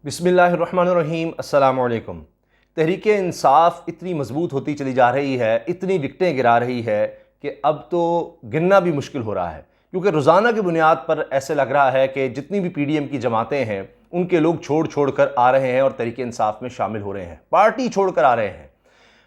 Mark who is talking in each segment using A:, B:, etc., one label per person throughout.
A: बिस्मिल्लाहिर्रहमानिर्रहीम अस्सलामु अलैकुम। तहरीक इंसाफ इतनी मजबूत होती चली जा रही है, इतनी विकटें गिरा रही है कि अब तो गिनना भी मुश्किल हो रहा है, क्योंकि रोज़ाना की बुनियाद पर ऐसे लग रहा है कि जितनी भी पीडीएम की जमातें हैं उनके लोग छोड़ छोड़ कर आ रहे हैं और तहरीक इंसाफ में शामिल हो रहे हैं, पार्टी छोड़ कर आ रहे हैं।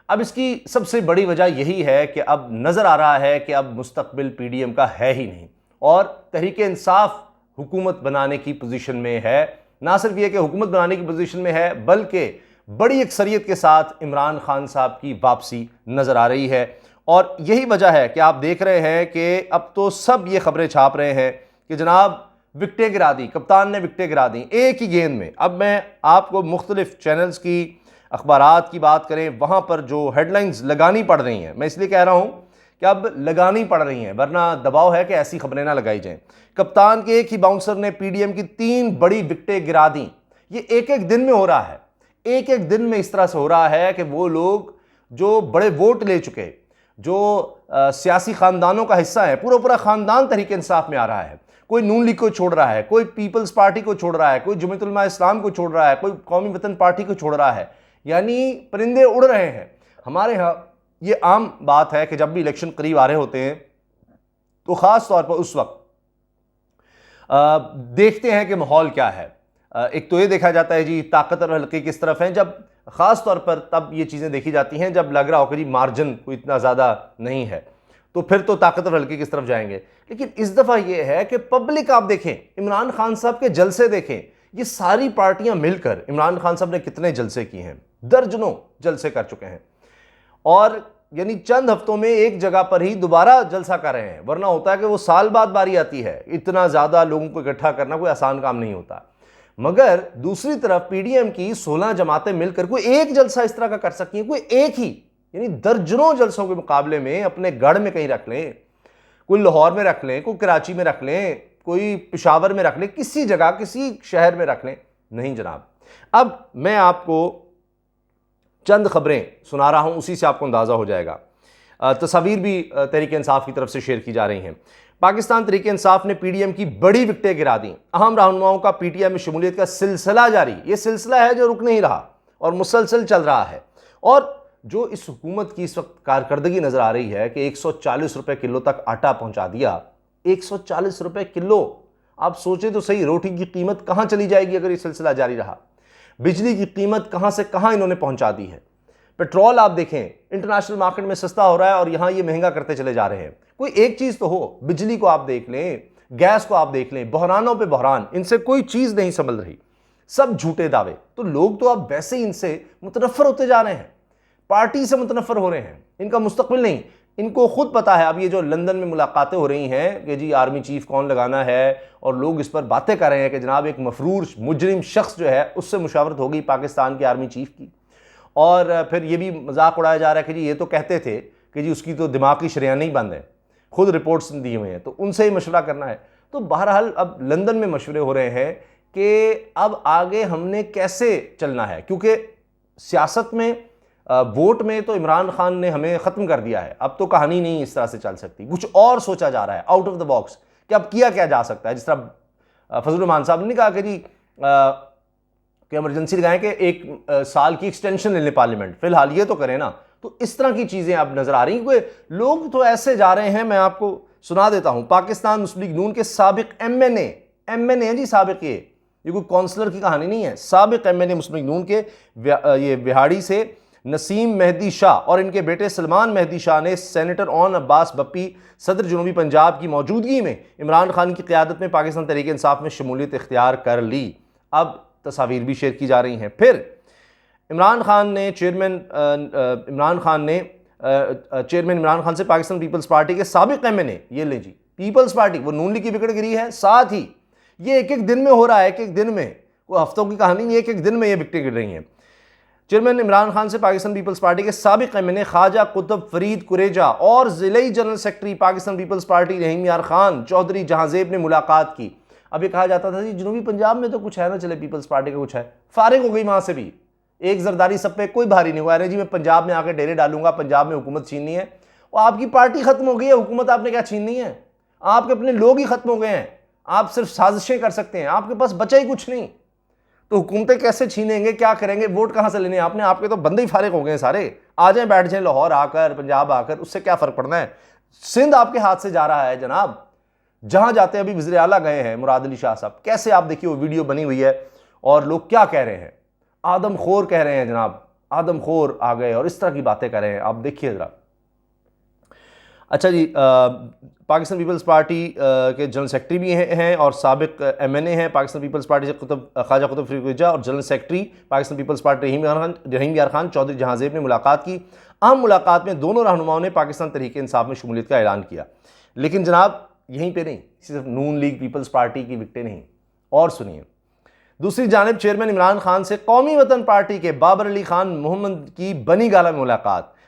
A: अब इसकी सबसे बड़ी वजह यही है कि अब नज़र आ रहा है कि अब मुस्तकबिल पीडीएम का है ही नहीं और तहरीक इंसाफ हुकूमत बनाने की पोजीशन में है। ना सिर्फ यह कि हुकूमत बनाने की पोजीशन में है, बल्कि बड़ी अक्सरियत के साथ इमरान खान साहब की वापसी नज़र आ रही है। और यही वजह है कि आप देख रहे हैं कि अब तो सब ये खबरें छाप रहे हैं कि जनाब विकटें गिरा दी, कप्तान ने विकटें गिरा दी एक ही गेंद में। अब मैं आपको मुख्तलिफ चैनल्स की, अखबारात की बात करें, वहाँ पर जो हेडलाइंस लगानी पड़ रही हैं, मैं इसलिए कह रहा हूँ कि अब लगानी पड़ रही हैं, वरना दबाव है कि ऐसी खबरें ना लगाई जाएं। कप्तान के एक ही बाउंसर ने पीडीएम की 3 बड़ी विकटें गिरा दी। ये एक एक दिन में हो रहा है, एक एक दिन में इस तरह से हो रहा है कि वो लोग जो बड़े वोट ले चुके, जो सियासी खानदानों का हिस्सा है, पूरा पूरा खानदान तहरीक इंसाफ में आ रहा है। कोई नून लीग को छोड़ रहा है, कोई पीपल्स पार्टी को छोड़ रहा है, कोई जमीयत उलमा इस्लाम को छोड़ रहा है, कोई कौमी वतन पार्टी को छोड़ रहा है, यानी परिंदे उड़ रहे हैं। हमारे यहाँ ये आम बात है कि जब भी इलेक्शन करीब आ रहे होते हैं तो ख़ास तौर पर उस वक्त देखते हैं कि माहौल क्या है। एक तो ये देखा जाता है जी ताकत और हल्के किस तरफ हैं, जब ख़ास तौर पर तब ये चीज़ें देखी जाती हैं जब लग रहा हो कि जी मार्जिन कोई इतना ज़्यादा नहीं है, तो फिर तो ताकत और हल्के किस तरफ जाएंगे। लेकिन इस दफ़ा ये है कि पब्लिक, आप देखें इमरान खान साहब के जलसे देखें, ये सारी पार्टियां मिलकर इमरान खान साहब ने कितने जलसे किए हैं, दर्जनों जलसे कर चुके हैं और यानी चंद हफ्तों में एक जगह पर ही दोबारा जलसा कर रहे हैं। वरना होता है कि वो साल बाद बारी आती है, इतना ज़्यादा लोगों को इकट्ठा करना कोई आसान काम नहीं होता। मगर दूसरी तरफ पीडीएम की 16 जमातें मिलकर कोई एक जलसा इस तरह का कर सकती हैं, कोई एक ही, यानी दर्जनों जलसों के मुकाबले में अपने गढ़ में कहीं रख लें, कोई लाहौर में रख लें, कोई कराची में रख लें, कोई पेशावर में रख लें, किसी जगह किसी शहर में रख लें, नहीं जनाब। अब मैं आपको चंद खबरें सुना रहा हूं, उसी से आपको अंदाज़ा हो जाएगा। तस्वीर भी तहरीक इंसाफ की तरफ से शेयर की जा रही हैं। पाकिस्तान तहरीक इंसाफ ने पीडीएम की बड़ी विकटें गिरा दी। अहम रहनुमाओं का पीटीआई में शमूलियत का सिलसिला जारी। ये सिलसिला है जो रुक नहीं रहा और मुसलसल चल रहा है। और जो इस हुकूमत की इस वक्त कारकर्दगी नज़र आ रही है कि 140 रुपये किलो तक आटा पहुँचा दिया। 140 रुपये किलो, आप सोचें तो सही, रोटी की कीमत कहाँ चली जाएगी अगर ये सिलसिला जारी रहा। बिजली की कीमत कहां से कहां इन्होंने पहुंचा दी है। पेट्रोल आप देखें इंटरनेशनल मार्केट में सस्ता हो रहा है और यहां ये महंगा करते चले जा रहे हैं। कोई एक चीज तो हो, बिजली को आप देख लें, गैस को आप देख लें, बहरानों पे बहरान, इनसे कोई चीज नहीं संभल रही, सब झूठे दावे। तो लोग तो अब वैसे ही इनसे मुतनफर होते जा रहे हैं, पार्टी से मुतनफर हो रहे हैं, इनका मुस्तकबिल नहीं। इनको खुद पता है। अब ये जो लंदन में मुलाकातें हो रही हैं कि जी आर्मी चीफ कौन लगाना है, और लोग इस पर बातें कर रहे हैं कि जनाब एक मफरूर मुजरिम शख्स जो है उससे मुशावरत हो गई पाकिस्तान के आर्मी चीफ की। और फिर ये भी मजाक उड़ाया जा रहा है कि जी ये तो कहते थे कि जी उसकी तो दिमाग की शरियाँ नहीं बंद है, खुद रिपोर्ट्स दी हुई हैं तो उनसे ही मशवरा करना है। तो बहरहाल अब लंदन में मशवरे हो रहे हैं कि अब आगे हमने कैसे चलना है, क्योंकि सियासत में, वोट में तो इमरान खान ने हमें ख़त्म कर दिया है। अब तो कहानी नहीं इस तरह से चल सकती, कुछ और सोचा जा रहा है आउट ऑफ द बॉक्स कि अब किया क्या जा सकता है। जिस तरह फजल रहमान साहब ने कहा कि जी कि इमरजेंसी लगाएं कि 1 साल की एक्सटेंशन ले लें पार्लियामेंट, फिलहाल ये तो करें ना। तो इस तरह की चीज़ें अब नज़र आ रही हैं, क्योंकि लोग तो ऐसे जा रहे हैं। मैं आपको सुना देता हूँ, पाकिस्तान मुस्लिम लीग नून के साबिक एमएनए हैं जी, साबिक, ये कोई काउंसलर की कहानी नहीं है, साबिक एमएनए मुस्लिम लीग नून के ये बिहाड़ी से नसीम मेहदी शाह और इनके बेटे सलमान मेहदी शाह ने सेनेटर ओन अब्बास बप्पी, सदर जनूबी पंजाब की मौजूदगी में इमरान खान की क़यादत में पाकिस्तान तहरीक इंसाफ में शमूलियत इख्तियार कर ली। अब तस्वीर भी शेयर की जा रही हैं। फिर चेयरमैन इमरान खान से पाकिस्तान पीपल्स पार्टी के साबिक एमएनए, ये ले जी पीपल्स पार्टी, वो नून लीग की विकेट गिरी है। साथ ही ये एक एक दिन में हो रहा है, एक एक दिन में, कोई हफ्तों की कहानी नहीं, एक एक दिन में ये विकेटें गिर रही हैं। चेयरमैन इमरान खान से पाकिस्तान पीपल्स पार्टी के साबिक एमएनए ख्वाजा कुतुब फरीद कुरेजा और ज़िले जनरल सेक्रेटरी पाकिस्तान पीपल्स पार्टी रहीम यार खान चौधरी जहांजेब ने मुलाकात की। अब ये कहा जाता था जी जनूबी पंजाब में तो कुछ है ना, चले पीपल्स पार्टी का कुछ है, फारिग हो गई वहां से भी, एक जरदारी सब पे कोई भारी नहीं हुआ। अरे जी मैं पंजाब में आकर डेरे डालूंगा, पंजाब में हुकूमत छीननी है। और आपकी पार्टी खत्म हो गई है, हुकूमत आपने क्या छीननी है, आपके अपने लोग ही खत्म हो गए हैं, आप सिर्फ साजिशें कर सकते हैं, आपके पास बचा ही कुछ नहीं। तो हुकूमतें कैसे छीनेंगे, क्या करेंगे, वोट कहाँ से लेने आपने? आपके तो बंदे ही फारिग हो गए सारे, आ जाएं बैठ जाएं लाहौर आकर, पंजाब आकर, उससे क्या फ़र्क पड़ना है? सिंध आपके हाथ से जा रहा है जनाब, जहां जाते हैं। अभी वज़ीर आला गए हैं मुराद अली शाह साहब, कैसे आप देखिए वो वीडियो बनी हुई है और लोग क्या कह रहे हैं, आदमखोर कह रहे हैं जनाब, आदमखोर आ गए और इस तरह की बातें कर रहे हैं, आप देखिए ज़रा। अच्छा जी, पाकिस्तान पीपल्स पार्टी के जनरल सेक्रेटरी भी हैं और साबिक MNA हैं पाकिस्तान पीपल्स पार्टी से ख्वाजा कुतुब फिरोजा, और जनरल सेक्रेटरी पाकिस्तान पीपल्स पार्टी रहीम यार खान चौधरी जहांजेब ने मुलाकात की। अहम मुलाकात में दोनों रहनुमाओं ने पाकिस्तान तहरीक इंसाफ में शमूलियत का ऐलान किया। लेकिन जनाब यहीं पर नहीं, सिर्फ नून लीग पीपल्स पार्टी की विकटें नहीं, और सुनिए, दूसरी जानिब चेयरमैन इमरान खान से कौमी वतन पार्टी के बाबर अली खान मोहम्मद की बनी गाला में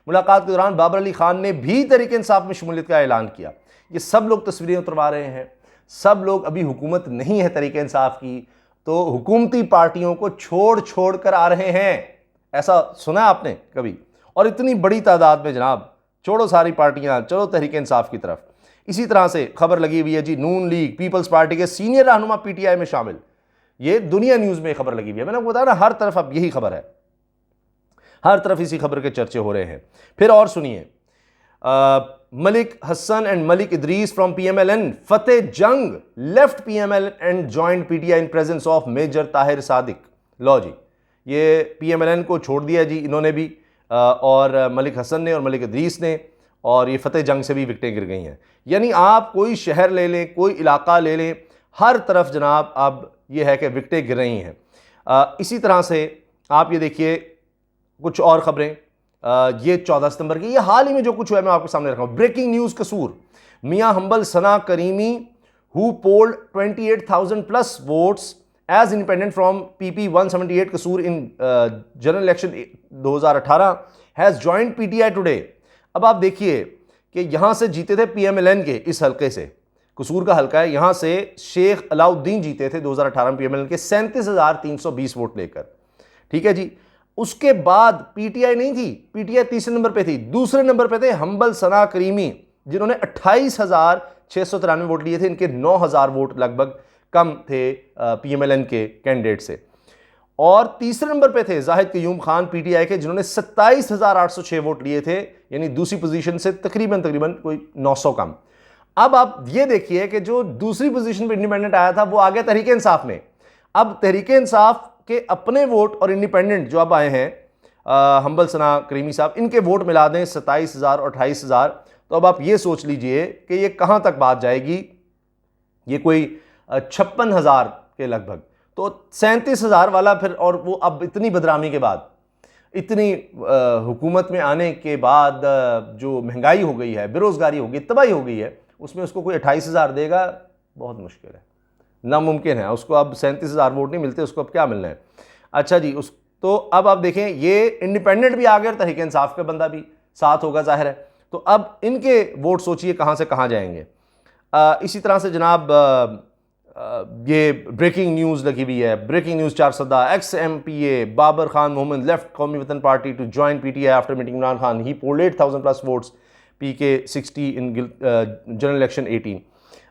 A: मुलाकात के दौरान बाबर अली खान ने भी तहरीक इंसाफ में शमूलियत का ऐलान किया। ये सब लोग तस्वीरें उतरवा रहे हैं, सब लोग, अभी हुकूमत नहीं है तहरीक इंसाफ की, तो हुकूमती पार्टियों को छोड़ कर आ रहे हैं। ऐसा सुना आपने कभी? और इतनी बड़ी तादाद में जनाब, छोड़ो सारी पार्टियां, चलो तहरीक इंसाफ की तरफ। इसी तरह से खबर लगी हुई है जी, नून लीग पीपल्स पार्टी के सीनियर रहनुमा PTI में शामिल। ये दुनिया न्यूज़ में खबर लगी हुई है, मैंने आपको बताया ना, हर तरफ अब यही खबर है, हर तरफ इसी खबर के चर्चे हो रहे हैं। फिर और सुनिए, Malik Hassan and Malik Idrees from PMLN Fateh Jang left PMLN and joined PTI in presence of major Tahir Sadiq. लो जी, ये PMLN को छोड़ दिया जी इन्होंने भी, और मलिक हसन ने और मलिक इदरीस ने, और ये फतेह जंग से भी विकटें गिर गई हैं। यानी आप कोई शहर ले लें, कोई इलाका ले लें, हर तरफ जनाब अब ये है कि विकटें गिर रही हैं। इसी तरह से आप ये देखिए कुछ और खबरें, ये 14 सितंबर की, ये हाल ही में जो कुछ हुआ है मैं आपके सामने रखा हूँ। Breaking news Kasur, Mian Humbal Sana Karimi who polled 28,000 plus votes as independent from PP 178 Kasur in general election 2018 has joined PTI today. अब आप देखिए कि यहाँ से जीते थे PMLN के, इस हल्के से, कसूर का हल्का है, यहाँ से शेख अलाउद्दीन जीते थे 2018 में PMLN के 37,320 वोट लेकर, ठीक है जी। उसके बाद PTI नहीं थी, PTI तीसरे नंबर पे थी, दूसरे नंबर पे थे हम्बल सना करीमी जिन्होंने 28,693 वोट लिए थे। इनके 9,000 वोट लगभग कम थे PMLN के कैंडिडेट से। और तीसरे नंबर पे थे जाहिद कयूम खान PTI के जिन्होंने 27,806 वोट लिए थे, यानी दूसरी पोजीशन से तकरीबन कोई 900 कम। अब आप ये देखिए कि जो दूसरी पोजीशन पे इंडिपेंडेंट आया था वो आ गया तहरीक इंसाफ में। अब तहरीक इंसाफ के अपने वोट और इंडिपेंडेंट जो अब आए हैं, हम्बल सना करीमी साहब, इनके वोट मिला दें 27,000 और 28,000, तो अब आप ये सोच लीजिए कि ये कहाँ तक बात जाएगी। ये कोई 56,000 के लगभग, तो 37,000 वाला फिर, और वो अब इतनी बदनामी के बाद, इतनी हुकूमत में आने के बाद जो महंगाई हो गई है, बेरोज़गारी हो गई, तबाही हो गई है, उसमें उसको कोई 28,000 देगा, बहुत मुश्किल है, नामुमकिन है। उसको अब 37,000 वोट नहीं मिलते, उसको अब क्या मिलना है। अच्छा जी, उस तो अब आप देखें ये इंडिपेंडेंट भी आ गए और तहरीक इंसाफ का बंदा भी साथ होगा, जाहिर है, तो अब इनके वोट सोचिए कहाँ से कहाँ जाएंगे। इसी तरह से जनाब ये ब्रेकिंग न्यूज़ लगी हुई है, ब्रेकिंग न्यूज़ 4 सदा ex-MPA Babar Khan Mohammad left Qaumi Watan party to join PTI after meeting Imran Khan, he polled 8,000 plus votes PK 60 in general election 18।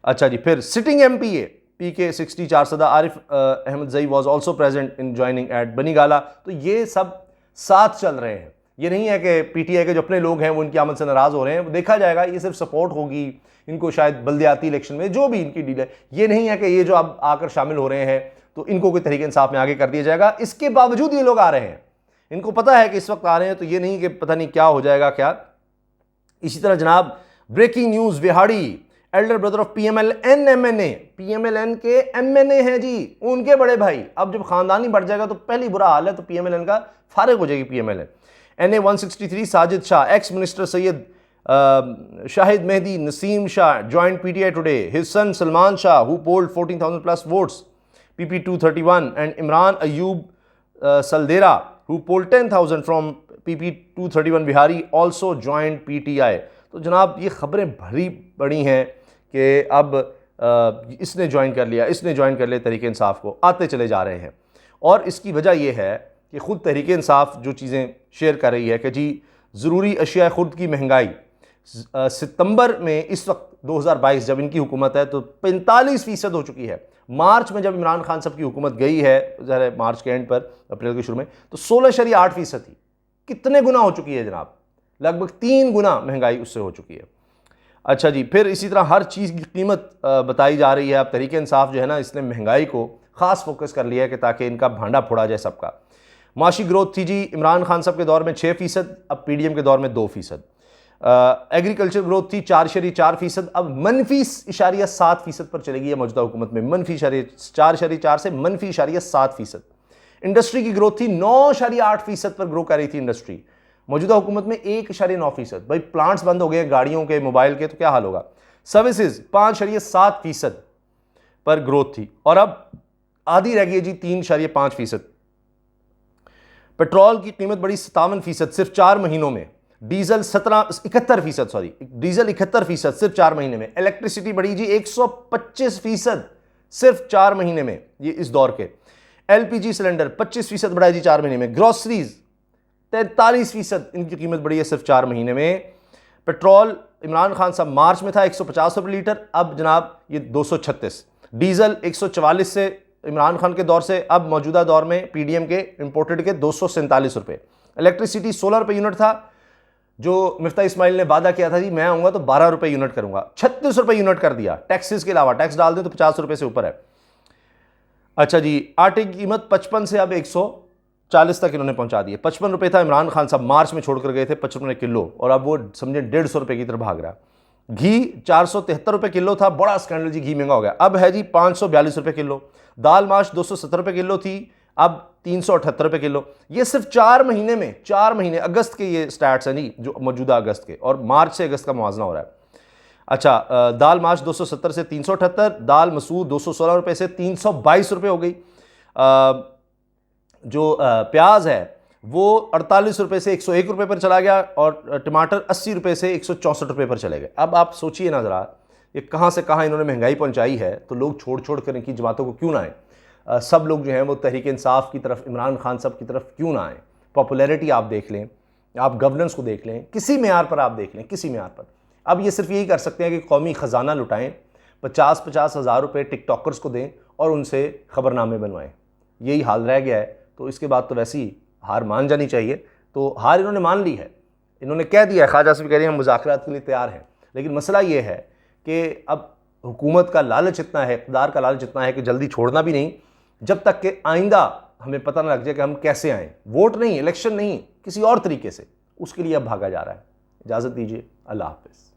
A: अच्छा जी, फिर सिटिंग MPA PK 60 4 सदा Arif Ahmadzai was also present in joining at Bani Gala. तो ये सब साथ चल रहे हैं, ये नहीं है कि PTI के जो अपने लोग हैं वो इनकी आमद से नाराज़ हो रहे हैं, वो देखा जाएगा, ये सिर्फ सपोर्ट होगी इनको शायद बल्दियाती इलेक्शन में, जो भी इनकी डील है। ये नहीं है कि ये जो अब आकर शामिल हो रहे हैं तो इनको कोई तहरीक इंसाफ में आगे कर दिया जाएगा। इसके बावजूद ये लोग आ रहे हैं, इनको पता है कि इस वक्त आ रहे हैं, तो ये नहीं कि पता नहीं क्या हो जाएगा क्या। इसी तरह जनाब breaking news, Vehari elder brother of PMLN MNA, PMLN के MNA हैं जी, उनके बड़े भाई, अब जब खानदानी बढ़ जाएगा तो पहली बुरा हाल है, तो PMLN का फारिग हो जाएगी PMLN। NA 163 Sajid Shah, ex minister Syed Shahid Mehdi Naseem Shah joined PTI today. His son Salman Shah, who polled 14,000 plus votes, PP 231, and Imran Ayub Saldera, who polled 10,000 from PP 231 Bihari, also joined PTI. तो जनाब ये खबरें भरी पड़ी हैं कि अब इसने ज्वाइन कर लिया, इसने ज्वाइन कर लिया तहरीक इंसाफ को, आते चले जा रहे हैं। और इसकी वजह यह है कि ख़ुद तहरीक इंसाफ जो चीज़ें शेयर कर रही है कि जी ज़रूरी अशिया खुद की महंगाई, सितंबर में इस वक्त 2022 जब इनकी हुकूमत है तो 45% हो चुकी है। मार्च में जब इमरान खान साहब की हुकूमत गई है ज़रा मार्च के एंड पर, अप्रैल के शुरू में, तो 16.8% थी। कितने गुना हो चुकी है जनाब, लगभग 3 गुना महंगाई उससे हो चुकी है। अच्छा जी, फिर इसी तरह हर चीज़ की कीमत बताई जा रही है। अब तहरीक इंसाफ जो है ना, इसने महंगाई को ख़ास फोकस कर लिया है कि ताकि इनका भांडा फोड़ा जाए सबका। माशी ग्रोथ थी जी इमरान खान साहब के दौर में 6%, अब PDM के दौर में 2%। एग्रीकल्चर ग्रोथ थी 4.4%, अब -0.7% पर चलेगी है मौजूदा हुकूमत में, -4.4 से -0.7%। इंडस्ट्री की ग्रोथ थी 9.8% पर ग्रो कर रही थी इंडस्ट्री, मौजूदा हुकूमत में 1.9%। भाई प्लांट्स बंद हो गए गाड़ियों के, मोबाइल के, तो क्या हाल होगा। सर्विसेज 5.7% पर ग्रोथ थी और अब आधी रह गई जी 3.5%। पेट्रोल की कीमत बढ़ी 57% सिर्फ 4 महीनों में। डीजल 71% सॉरी, डीजल 71% सिर्फ 4 महीने में। इलेक्ट्रिसिटी बढ़ी जी 125% सिर्फ 4 महीने में, ये इस दौर के। LPG सिलेंडर 25% बढ़ा जी 4 महीने में। ग्रोसरीज 43% इनकी कीमत बढ़ी है सिर्फ 4 महीने में। पेट्रोल इमरान खान साहब मार्च में था 150 रुपये लीटर, अब जनाब ये 236। डीजल 144 से इमरान खान के दौर से, अब मौजूदा दौर में PDM के इंपोर्टेड के 247 रुपये। इलेक्ट्रिसिटी 16 रुपये यूनिट था, जो मिफ्ता इस्माइल ने वादा किया था जी मैं आऊँगा तो 12 रुपये यूनिट करूँगा, 36 रुपये यूनिट कर दिया। टैक्सेस के अलावा टैक्स डाल दें तो 50 रुपये से ऊपर है। अच्छा जी, आटे की कीमत 55 से अब 140 तक इन्होंने पहुंचा दी है। 55 रुपये था, इमरान खान साहब मार्च में छोड़कर गए थे 55 रुपये किलो, और अब वो समझे 150 रुपये की तरफ भाग रहा है। घी 473 रुपये किलो था, बड़ा स्कैंडल जी, घी महंगा हो गया, अब है जी 542 रुपये किलो। दाल माश 270 रुपये किलो थी, अब 378 रुपये किलो। ये सिर्फ 4 महीने में, 4 महीने, अगस्त के ये स्टैट्स हैं जी, जो मौजूदा अगस्त के, और मार्च से अगस्त का मुआवजा हो रहा है। अच्छा, दाल माश 270 से 378, दाल मसूर 216 रुपये से 322 रुपये हो गई। जो प्याज है वो 48 रुपये से 101 रुपये पर चला गया, और टमाटर 80 रुपये से 164 रुपये पर चले गए। अब आप सोचिए ना ज़रा, ये कहाँ से कहाँ इन्होंने महंगाई पहुँचाई है, तो लोग छोड़ छोड़ कर इनकी जमातों को क्यों ना आए। सब लोग जो हैं वो तहरीक इंसाफ की तरफ, इमरान खान साहब की तरफ क्यों ना आए। पॉपुलैरिटी आप देख लें, आप गवर्नेंस को देख लें, किसी मेयार पर आप देख लें, किसी मेयार पर। अब ये सिर्फ यही कर सकते हैं कि कौमी ख़जाना लुटाएं, 50-50 हज़ार रुपये टिकटॉकर्स को दें और उनसे ख़बरनामे बनवाएं। यही हाल रह गया है। तो इसके बाद तो वैसे ही हार मान जानी चाहिए। तो हार इन्होंने मान ली है, इन्होंने कह दिया है, ख्वाजा आसिफ कह रहे हैं हम मुज़ाकरात के लिए तैयार हैं। लेकिन मसला ये है कि अब हुकूमत का लालच इतना है, इक़्तिदार का लालच इतना है कि जल्दी छोड़ना भी नहीं, जब तक कि आइंदा हमें पता ना लग जाए कि हम कैसे आएँ। वोट नहीं, इलेक्शन नहीं, किसी और तरीके से, उसके लिए अब भागा जा रहा है। इजाज़त दीजिए, अल्लाह हाफ़िज़।